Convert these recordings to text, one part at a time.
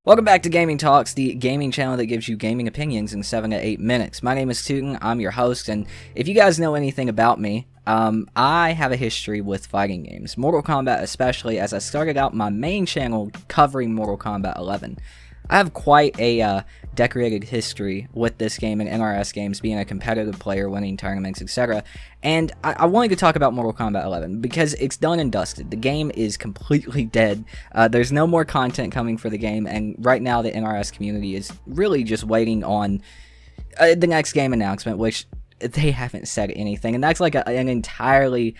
Welcome back to Gaming Talks, the gaming channel that gives you gaming opinions in 7 to 8 minutes. My name is Tootin, I'm your host, and if you guys know anything about me, I have a history with fighting games, Mortal Kombat especially, as I started out my main channel covering Mortal Kombat 11. I have quite a decorated history with this game and NRS games, being a competitive player, winning tournaments, etc. And I wanted to talk about Mortal Kombat 11 because it's done and dusted. The game is completely dead. There's no more content coming for the game, and right now the NRS community is really just waiting on the next game announcement, which they haven't said anything. And that's like an entirely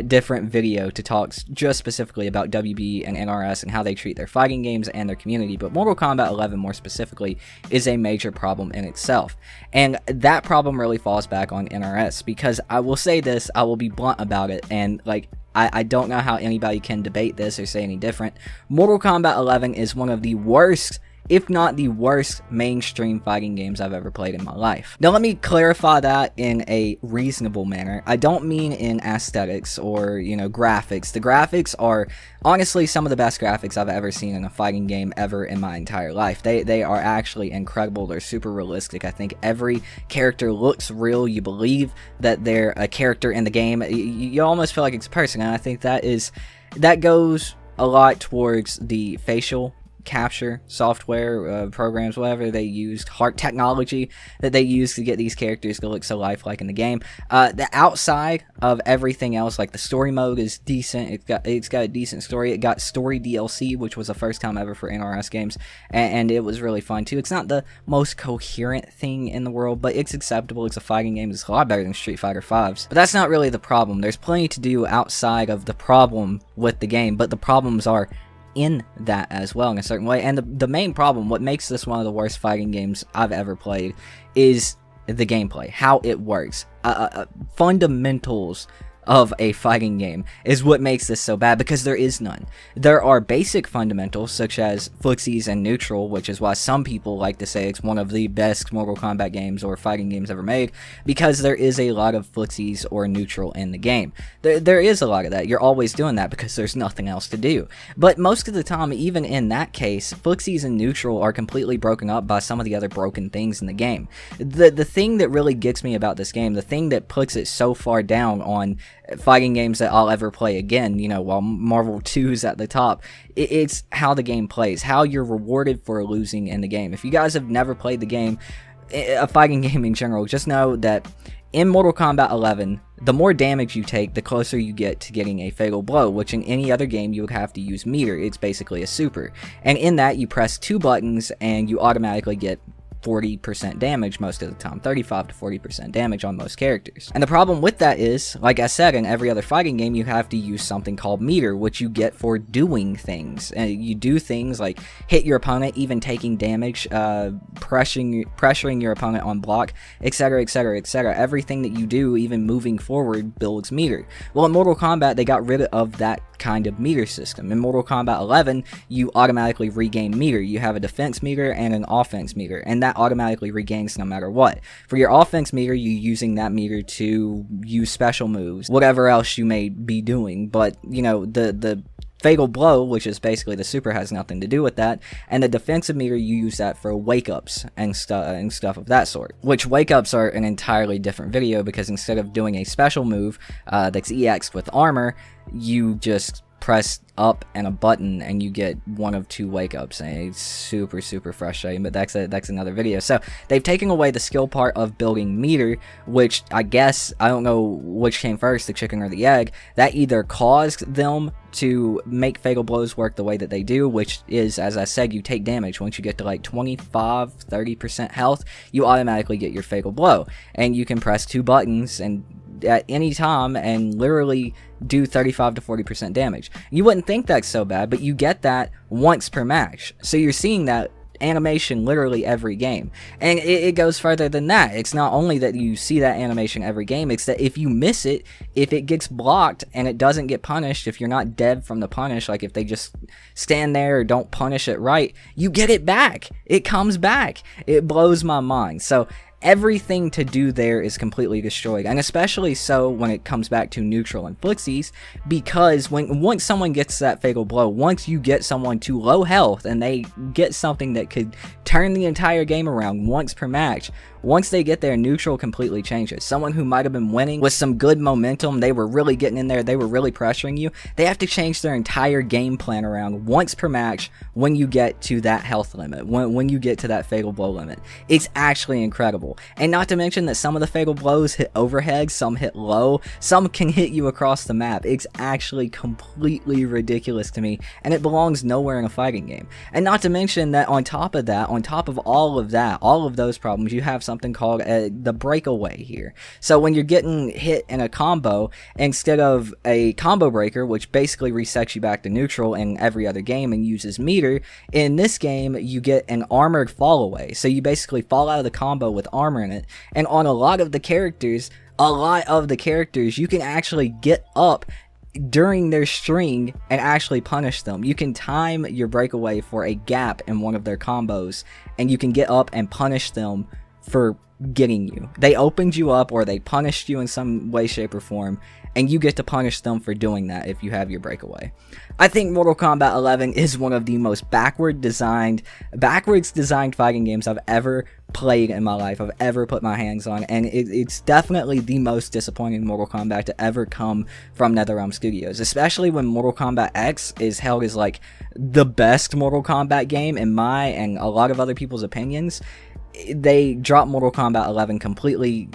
different video to talk just specifically about WB and NRS and how they treat their fighting games and their community. But Mortal Kombat 11 more specifically is a major problem in itself, and that problem really falls back on NRS, because I will say this, I will be blunt about it, and like I don't know how anybody can debate this or say any different. Mortal Kombat 11 is one of the worst, if not the worst, mainstream fighting games I've ever played in my life. Now let me clarify that in a reasonable manner. I don't mean in aesthetics or, graphics. The graphics are honestly some of the best graphics I've ever seen in a fighting game ever in my entire life. They are actually incredible. They're super realistic. I think every character looks real. You believe that they're a character in the game. You almost feel like it's a person, and I think that goes a lot towards the facial capture software, programs, whatever they used, heart technology that they used to get these characters to look so lifelike in the game. The outside of everything else, like the story mode, is decent. It's got a decent story. It got story DLC, which was the first time ever for NRS games, and it was really fun too. It's not the most coherent thing in the world, but it's acceptable. It's a fighting game. It's a lot better than Street Fighter V's. But that's not really the problem. There's plenty to do outside of the problem with the game, but the problems are in that as well in a certain way. And the main problem, what makes this one of the worst fighting games I've ever played, is the gameplay, how it works. Fundamentals of a fighting game is what makes this so bad, because there is none. There are basic fundamentals such as footsies and neutral, which is why some people like to say it's one of the best Mortal Kombat games or fighting games ever made, because there is a lot of footsies or neutral in the game. There is a lot of that. You're always doing that because there's nothing else to do. But most of the time, even in that case, footsies and neutral are completely broken up by some of the other broken things in the game. The thing that really gets me about this game, the thing that puts it so far down on fighting games that I'll ever play again, while Marvel 2's at the top, it's how the game plays, how you're rewarded for losing in the game. If you guys have never played the game, a fighting game in general, just know that in Mortal Kombat 11, the more damage you take, the closer you get to getting a fatal blow, which in any other game you would have to use meter. It's basically a super. And in that, you press 2 buttons and you automatically get 40% damage most of the time, 35 to 40% damage on most characters. And the problem with that is, like I said, in every other fighting game you have to use something called meter, which you get for doing things. And you do things like hit your opponent, even taking damage, pressuring your opponent on block, etc, etc, etc. Everything that you do, even moving forward, builds meter. Well, in Mortal Kombat they got rid of that kind of meter system. In Mortal Kombat 11, you automatically regain meter. You have a defense meter and an offense meter, and that automatically regains no matter what. For your offense meter, you're using that meter to use special moves, whatever else you may be doing, but the fatal blow, which is basically the super, has nothing to do with that. And the defensive meter, you use that for wake-ups and stuff of that sort, which wake-ups are an entirely different video, because instead of doing a special move that's EX with armor, you just press up and a button and you get one of 2 wake-ups, and it's super frustrating, but that's another video. So they've taken away the skill part of building meter, which I guess, I don't know which came first, the chicken or the egg, that either caused them to make fatal blows work the way that they do, which is, as I said, you take damage. Once you get to like 25-30% health, you automatically get your fatal blow, and you can press 2 buttons and at any time and literally do 35 to 40% damage. You wouldn't think that's so bad, but you get that once per match. So you're seeing that animation literally every game. And it goes further than that. It's not only that you see that animation every game, it's that if you miss it, if it gets blocked and it doesn't get punished, if you're not dead from the punish, like if they just stand there or don't punish it right, you get it back. It comes back. It blows my mind. So everything to do there is completely destroyed, and especially so when it comes back to neutral and footsies, because once someone gets that fatal blow, once you get someone to low health and they get something that could turn the entire game around once per match, once they get there, neutral completely changes. Someone who might have been winning with some good momentum, they were really getting in there, they were really pressuring you, they have to change their entire game plan around once per match when you get to that health limit, when you get to that fatal blow limit. It's actually incredible. And not to mention that some of the fatal blows hit overhead, some hit low, some can hit you across the map. It's actually completely ridiculous to me, and it belongs nowhere in a fighting game. And not to mention that on top of that, on top of all of that, all of those problems, you have something called the breakaway here. So when you're getting hit in a combo, instead of a combo breaker, which basically resets you back to neutral in every other game and uses meter, in this game you get an armored fall away. So you basically fall out of the combo with armor in it, and on a lot of the characters, you can actually get up during their string and actually punish them. You can time your breakaway for a gap in one of their combos, and you can get up and punish them for getting you. They opened you up, or they punished you in some way, shape, or form, and you get to punish them for doing that if you have your breakaway. I think Mortal Kombat 11 is one of the most backwards designed fighting games I've ever played in my life, I've ever put my hands on, and it's definitely the most disappointing Mortal Kombat to ever come from NetherRealm Studios, especially when Mortal Kombat X is held as like the best Mortal Kombat game in my and a lot of other people's opinions. They dropped Mortal Kombat 11, completely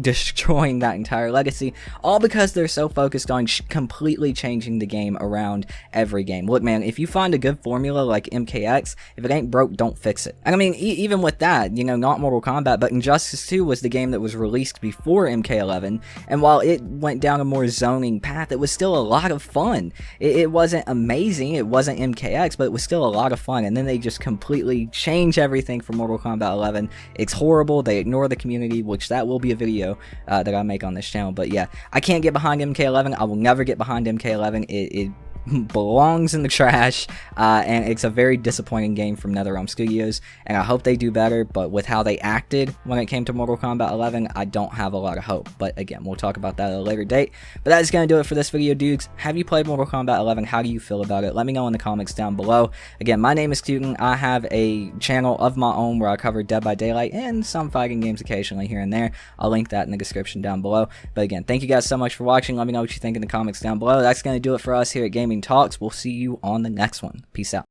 destroying that entire legacy, all because they're so focused on completely changing the game around every game. Look, man, if you find a good formula like MKX, if it ain't broke, don't fix it. And I mean, even with that, you know, not Mortal Kombat, but Injustice 2 was the game that was released before MK11, and while it went down a more zoning path, it was still a lot of fun. It wasn't amazing, it wasn't MKX, but it was still a lot of fun, and then they just completely change everything for Mortal Kombat 11. It's horrible, they ignore the community, which that will be a video that I make on this channel. But yeah, I can't get behind MK11. I will never get behind MK11. It belongs in the trash, and it's a very disappointing game from NetherRealm Studios, and I hope they do better, but with how they acted when it came to Mortal Kombat 11, I don't have a lot of hope. But again, we'll talk about that at a later date. But that is going to do it for this video, dudes. Have you played Mortal Kombat 11? How do you feel about it? Let me know in the comments down below. Again, my name is Tuten. I have a channel of my own where I cover Dead by Daylight and some fighting games occasionally here and there. I'll link that in the description down below. But again, thank you guys so much for watching. Let me know what you think in the comments down below. That's going to do it for us here at Gaming Talks. We'll see you on the next one. Peace out.